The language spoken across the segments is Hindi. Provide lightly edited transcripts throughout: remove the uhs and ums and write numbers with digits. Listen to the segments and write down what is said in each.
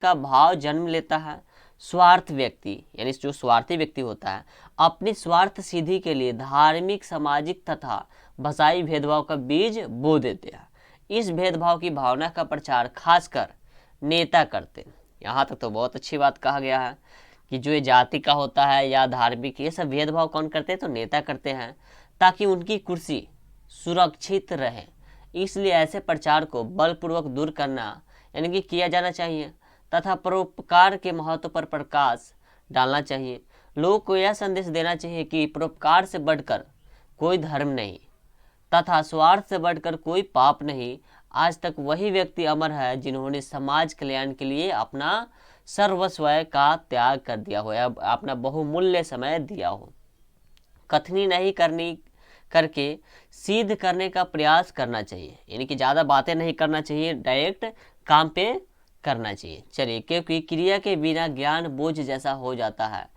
का भाव जन्म लेता है। स्वार्थ व्यक्ति यानी जो स्वार्थी व्यक्ति होता है अपनी स्वार्थ सिद्धि के लिए धार्मिक, सामाजिक तथा भाषाई भेदभाव का बीज बो देते हैं। इस भेदभाव की भावना का प्रचार खासकर नेता करते हैं। यहाँ तक तो बहुत अच्छी बात कहा गया है कि जो ये जाति का होता है या धार्मिक, ये सब भेदभाव कौन करते हैं? तो नेता करते हैं, ताकि उनकी कुर्सी सुरक्षित रहे। इसलिए ऐसे प्रचार को बलपूर्वक दूर करना यानी कि किया जाना चाहिए तथा परोपकार के महत्व पर प्रकाश डालना चाहिए। लोगों को यह संदेश देना चाहिए कि परोपकार से बढ़कर कोई धर्म नहीं तथा स्वार्थ से बढ़कर कोई पाप नहीं। आज तक वही व्यक्ति अमर है जिन्होंने समाज कल्याण के लिए अपना सर्वस्व का त्याग कर दिया हो या अपना बहुमूल्य समय दिया हो। कथनी नहीं करनी करके सिद्ध करने का प्रयास करना चाहिए, यानी कि ज़्यादा बातें नहीं करना चाहिए, डायरेक्ट काम पे करना चाहिए। चलिए, क्योंकि क्रिया के बिना ज्ञान बोझ जैसा हो जाता है।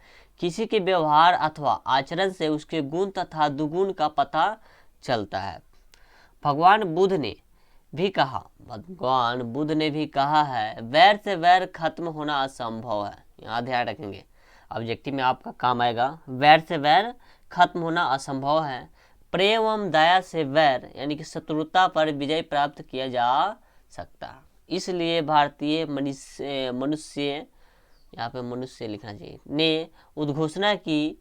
किसी के व्यवहार अथवा आचरण से उसके गुण तथा दुगुण का पता चलता है। भगवान बुद्ध ने भी कहा है, वैर से वैर खत्म होना असंभव है। यहाँ ध्यान रखेंगे, ऑब्जेक्टिव में आपका काम आएगा। वैर से वैर खत्म होना असंभव है। प्रेम एवं दया से वैर यानी कि शत्रुता पर विजय प्राप्त किया जा सकता है। इसलिए भारतीय मनुष्य यहाँ पे मनुष्य लिखना चाहिए ने उद्घोषणा की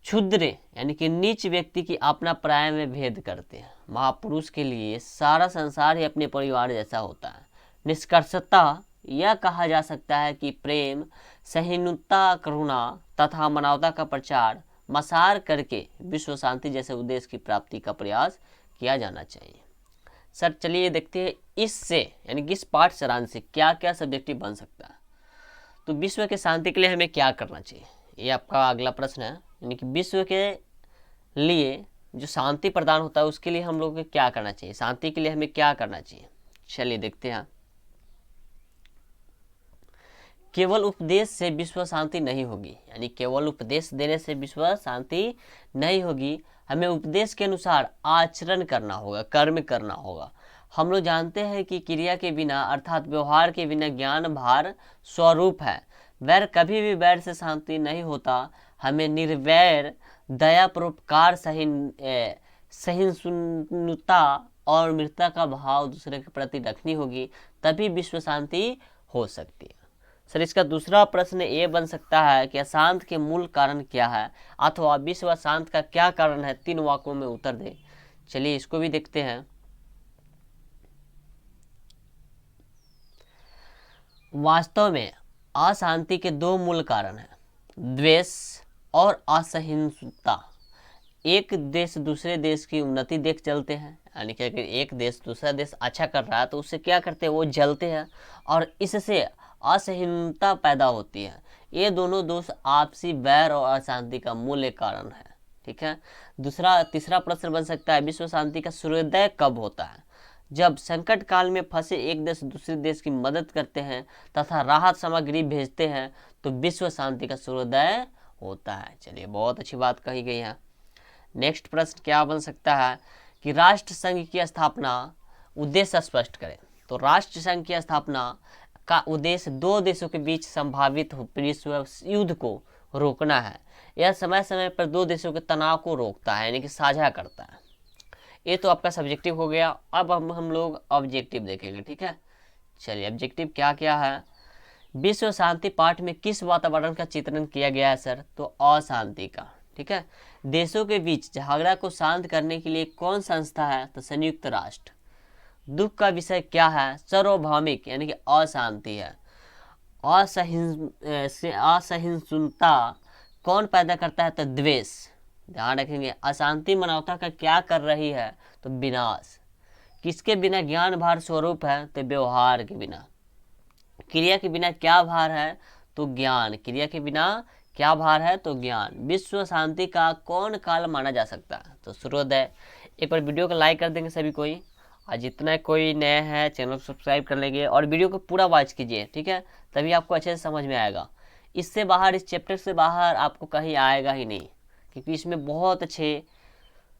क्षुद्र यानी कि नीच व्यक्ति की अपना प्राय में भेद करते हैं। महापुरुष के लिए सारा संसार ही अपने परिवार जैसा होता है। निष्कर्षतः यह कहा जा सकता है कि प्रेम, सहिष्णुता, करुणा तथा मानवता का प्रचार मसार करके विश्व शांति जैसे उद्देश्य की प्राप्ति का प्रयास किया जाना चाहिए। सर चलिए देखते हैं इससे यानी कि इस पाठ सारांश से क्या क्या सब्जेक्टिव बन सकता है। तो विश्व के शांति के लिए हमें क्या करना चाहिए, ये आपका अगला प्रश्न है। यानी कि विश्व के लिए जो शांति प्रदान होता है उसके लिए हम लोग को क्या करना चाहिए, शांति के लिए हमें क्या करना चाहिए। चलिए देखते हैं। केवल उपदेश से विश्व शांति नहीं होगी, यानी केवल उपदेश देने से विश्व शांति नहीं होगी। हमें उपदेश के अनुसार आचरण करना होगा, कर्म करना होगा। हम लोग जानते हैं कि क्रिया के बिना अर्थात व्यवहार के बिना ज्ञान भार स्वरूप है। वैर कभी भी वैर से शांति नहीं होता। हमें निर्वैर, दया, परोपकार, सहिष्णुता और मित्रता का भाव दूसरे के प्रति रखनी होगी, तभी विश्व शांति हो सकती है। सर इसका दूसरा प्रश्न ये बन सकता है कि अशांत के मूल कारण क्या है अथवा विश्व अशांत का क्या कारण है। 3 वाक्यों में उत्तर दे। चलिए इसको भी देखते हैं। वास्तव में अशांति के 2 मूल कारण हैं, द्वेष और असहिष्णुता। एक देश दूसरे देश की उन्नति देख चलते हैं, यानी कि अगर एक देश दूसरा देश अच्छा कर रहा है तो उससे क्या करते हैं, वो जलते हैं और इससे असहिष्णुता पैदा होती है। ये दोनों दोष आपसी वैर और अशांति का मूल कारण है। ठीक है। तीसरा प्रश्न बन सकता है, विश्व शांति का सूर्योदय कब होता है? जब संकट काल में फंसे एक देश दूसरे देश की मदद करते हैं तथा राहत सामग्री भेजते हैं तो विश्व शांति का सूर्योदय होता है। चलिए बहुत अच्छी बात कही गई है। नेक्स्ट प्रश्न क्या बन सकता है कि राष्ट्र संघ की स्थापना उद्देश्य स्पष्ट करें। तो राष्ट्र संघ की स्थापना का उद्देश्य 2 देशों के बीच संभावित विश्व युद्ध को रोकना है। यह समय समय पर 2 देशों के तनाव को रोकता है, यानी कि साझा करता है। ये तो आपका सब्जेक्टिव हो गया। अब हम लोग ऑब्जेक्टिव देखेंगे। ठीक है। चलिए ऑब्जेक्टिव क्या क्या है। विश्व शांति पाठ में किस वातावरण का चित्रण किया गया है सर? तो अशांति का। ठीक है। देशों के बीच झगड़ा को शांत करने के लिए कौन संस्था है? तो संयुक्त राष्ट्र। दुख का विषय क्या है? सार्वभौमिक यानी कि अशांति है। असहिष्णुता कौन पैदा करता है? तो द्वेष। ध्यान रखेंगे। अशांति मानवता का क्या कर रही है? तो विनाश। किसके बिना ज्ञान भार स्वरूप है? तो व्यवहार के बिना। क्रिया के बिना क्या भार है? तो ज्ञान। क्रिया के बिना क्या भार है? तो ज्ञान। विश्व शांति का कौन काल माना जा सकता है? तो सूर्योदय। एक बार वीडियो को लाइक कर देंगे सभी कोई, और जितना कोई नया है चैनल को सब्सक्राइब कर लेंगे और वीडियो को पूरा वॉच कीजिए। ठीक है। तभी आपको अच्छे से समझ में आएगा। इससे बाहर, इस चैप्टर से बाहर आपको कहीं आएगा ही नहीं, क्योंकि इसमें बहुत अच्छे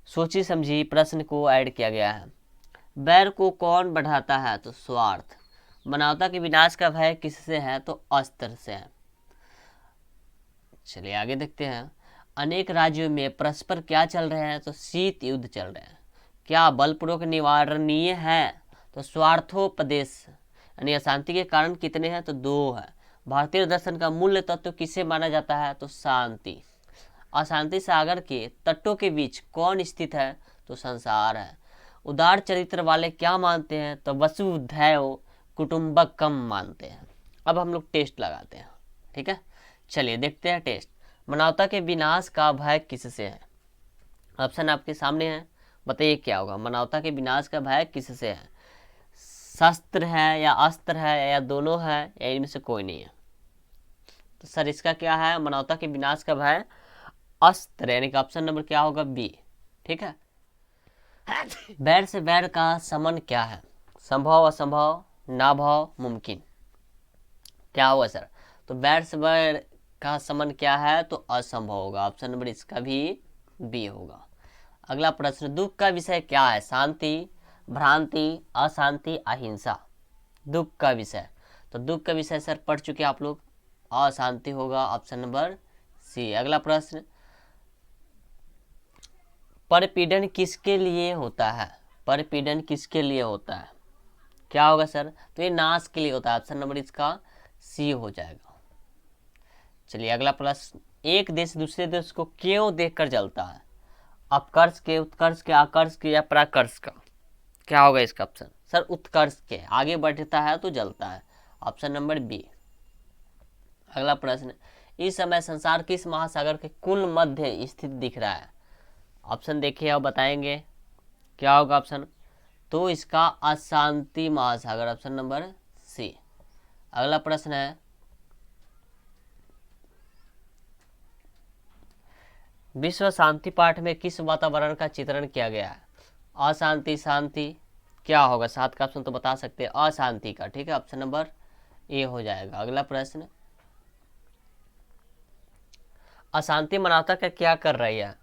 सोची समझी प्रश्न को ऐड किया गया है। वैर को कौन बढ़ाता है? तो स्वार्थ। मानवता के विनाश का भय किससे है? तो अस्त्र से है। चलिए आगे देखते हैं। अनेक राज्यों में परस्पर क्या चल रहे हैं? तो शीत युद्ध चल रहे हैं। क्या बलपूर्वक निवारणीय है? तो स्वार्थोपदेश यानी अशांति के कारण कितने हैं? तो 2 है। भारतीय दर्शन का मूल तत्व किसे माना जाता है? तो शांति। अशांति सागर के तटों के बीच कौन स्थित है? तो संसार है। उदार चरित्र वाले क्या मानते हैं? तो वसुधैव कुटुंबकम मानते हैं। अब हम लोग टेस्ट लगाते हैं, ठीक है। चलिए देखते हैं टेस्ट। मानवता के विनाश का भय किससे है? ऑप्शन आपके सामने है, बताइए क्या होगा। मानवता के विनाश का भय किससे है? शस्त्र है या अस्त्र है या दोनों है या इनमें से कोई नहीं है? तो सर इसका क्या है? मानवता के विनाश का भय अस्त्र, यानी कि ऑप्शन नंबर क्या होगा? बी, ठीक है। बैर से बैर का समन क्या है? संभव, असंभव, नाभव, मुमकिन। क्या होगा सर? तो बैर से बैर का समन क्या है? तो असंभव होगा। ऑप्शन नंबर इसका भी बी होगा। अगला प्रश्न, दुख का विषय क्या है? शांति, भ्रांति, अशांति, अहिंसा। दुख का विषय, तो दुख का विषय सर पढ़ चुके आप लोग, अशांति होगा। Option number C. अगला प्रश्न, परपीड़न किसके लिए होता है? परपीड़न किसके लिए होता है? क्या होगा सर? तो ये नाश के लिए होता है। ऑप्शन नंबर इसका सी हो जाएगा। चलिए अगला प्रश्न, एक देश दूसरे देश को क्यों देखकर जलता है? अपकर्ष के, उत्कर्ष के, आकर्ष के या पराकर्ष का? क्या होगा इसका ऑप्शन? सर उत्कर्ष के, आगे बढ़ता है तो जलता है। Option number B. अगला प्रश्न, इस समय संसार किस महासागर के कुल मध्य स्थित दिख रहा है? ऑप्शन देखिए और बताएंगे क्या होगा ऑप्शन? तो इसका अशांति महासागर, ऑप्शन नंबर सी। अगला प्रश्न है, विश्व शांति पाठ में किस वातावरण का चित्रण किया गया है? अशांति, शांति, क्या होगा? 7 का ऑप्शन तो बता सकते हैं, अशांति का, ठीक है। ऑप्शन नंबर ए हो जाएगा। अगला प्रश्न, अशांति मानवता का क्या कर रही है?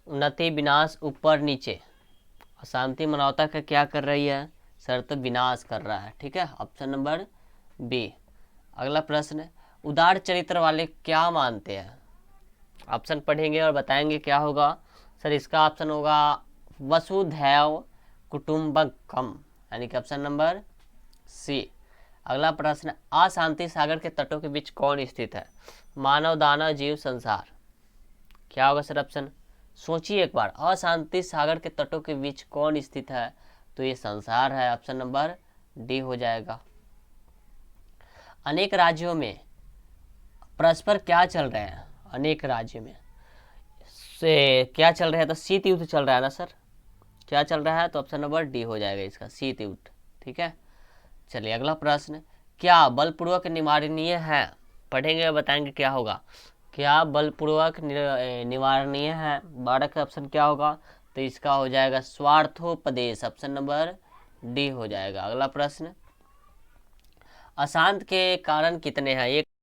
उन्नति, विनाश, ऊपर नीचे। अशांति मानवता का क्या कर रही है? सर तो विनाश कर रहा है, ठीक है। Option number B. अगला प्रश्न, उदार चरित्र वाले क्या मानते हैं? ऑप्शन पढ़ेंगे और बताएंगे क्या होगा। सर इसका ऑप्शन होगा वसुधैव कुटुंबकम, यानी कि ऑप्शन नंबर सी। अगला प्रश्न, अशांति सागर के तटों के बीच कौन स्थित है? मानव, दानव, जीव, संसार। क्या होगा सर ऑप्शन? सोचिए एक बार, अशांति सागर के तटों के बीच कौन स्थित है? तो ये संसार है। ऑप्शन नंबर डी हो जाएगा। अनेक राज्यों में परस्पर क्या चल रहे हैं? अनेक राज्यों में से क्या चल रहा है? तो शीत युद्ध चल रहा है ना सर? क्या चल रहा है? तो ऑप्शन नंबर डी हो जाएगा इसका, शीत युद्ध, ठीक है। चलिए अगला प्रश्न, क्या बलपूर्वक निवारणीय है? पढ़ेंगे और बताएंगे क्या होगा। क्या बलपूर्वक निवारणीय है? 12 का ऑप्शन क्या होगा? तो इसका हो जाएगा स्वार्थोपदेश, ऑप्शन नंबर डी हो जाएगा। अगला प्रश्न, अशांत के कारण कितने हैं? एक